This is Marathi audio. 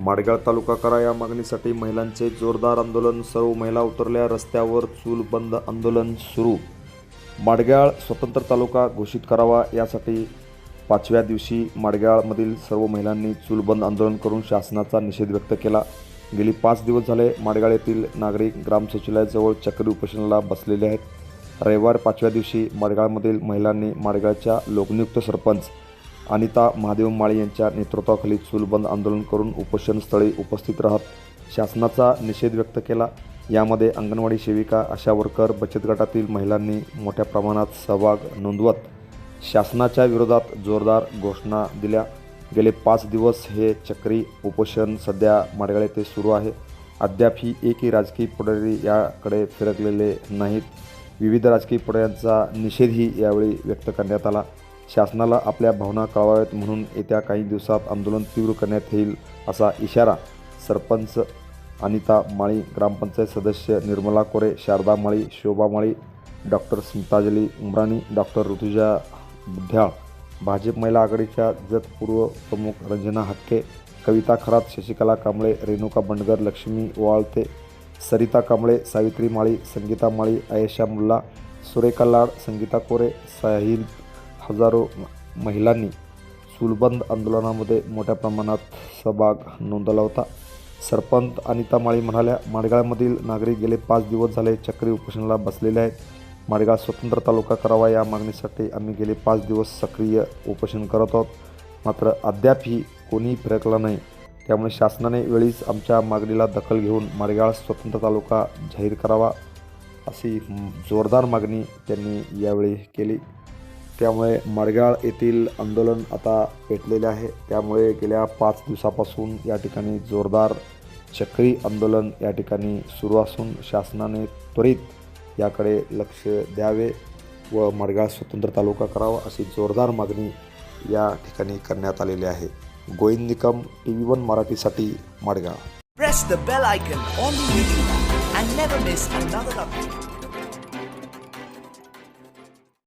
माडगाळ तालुका करा या मागणीसाठी महिलांचे जोरदार आंदोलन. सर्व महिला उतरल्या रस्त्यावर. चूल बंद आंदोलन सुरू. माडगाळ स्वतंत्र तालुका घोषित करावा यासाठी 5व्या दिवशी माडगाळमधील सर्व महिलांनी चूलबंद आंदोलन करून शासनाचा निषेध व्यक्त केला. गेली 5 दिवस झाले माडगाळ येथील नागरिक ग्राम शौचालयाजवळ चक्री उपोषणाला बसलेले आहेत. रविवार 5व्या दिवशी माडगाळमधील महिलांनी माडगाळच्या लोकनियुक्त सरपंच अनिता महादेव माळी यांच्या नेतृत्वाखाली चूलबंद आंदोलन करून उपोषणस्थळी उपस्थित राहत शासनाचा निषेध व्यक्त केला. यामध्ये अंगणवाडी सेविका, आशा वर्कर, बचत गटातील महिलांनी मोठ्या प्रमाणात सहभाग नोंदवत शासनाच्या विरोधात जोरदार घोषणा दिल्या. गेले 5 दिवस हे चक्री उपोषण सध्या माडगाळ येथे सुरू आहे. अद्यापही एकही राजकीय पुढारी याकडे फिरकलेले नाहीत. विविध राजकीय पुढाऱ्यांचा निषेधही यावेळी व्यक्त करण्यात आला. शासनाला आपल्या भावना कळवाव्यात म्हणून येत्या काही दिवसात आंदोलन तीव्र करण्यात येईल असा इशारा सरपंच अनिता माळी, ग्रामपंचायत सदस्य निर्मला कोरे, शारदा माळी, शोभा माळी, डॉक्टर स्मितांजली उमराणी, डॉक्टर ऋतुजा बुद्ध्याळ, भाजप महिला आघाडीच्या जतपूर्व प्रमुख रंजना हक्के, कविता खरात, शशिकला कांबळे, रेणुका बंडगर, लक्ष्मी वाळते, सरिता कांबळे, सावित्री माळी, संगीता माळी, आयशा मुल्ला, सुरेखा लाड, संगीता कोरे, साहिल हजारो महिलांनी चूलबंद आंदोलनामध्ये मोठ्या प्रमाणात सहभाग नोंदवला होता. सरपंच अनिता माळी म्हणाल्या, माडगाळमधील नागरिक गेले 5 दिवस झाले चक्री उपोषणाला बसलेले आहेत. माडगाळ स्वतंत्र तालुका करावा या मागणीसाठी आम्ही गेले 5 दिवस सक्रिय उपोषण करत आहोत. मात्र अद्यापही कोणीही फिरकला नाही. त्यामुळे शासनाने वेळीच आमच्या मागणीला दखल घेऊन माडगाळ स्वतंत्र तालुका जाहीर करावा अशी जोरदार मागणी त्यांनी यावेळी केली. त्यामुळे माडगाळ येथील आंदोलन आता पेटलेले आहे. त्यामुळे गेल्या 5 दिवसापासून या ठिकाणी जोरदार चक्री आंदोलन या ठिकाणी सुरू असून शासनाने त्वरित याकडे लक्ष द्यावे व माडगाळ स्वतंत्र तालुका करावा अशी जोरदार मागणी या ठिकाणी करण्यात आलेली आहे. गोविंद निकम, TV1 मराठीसाठी माडगाळ. Press the bell icon on the video and never miss another update.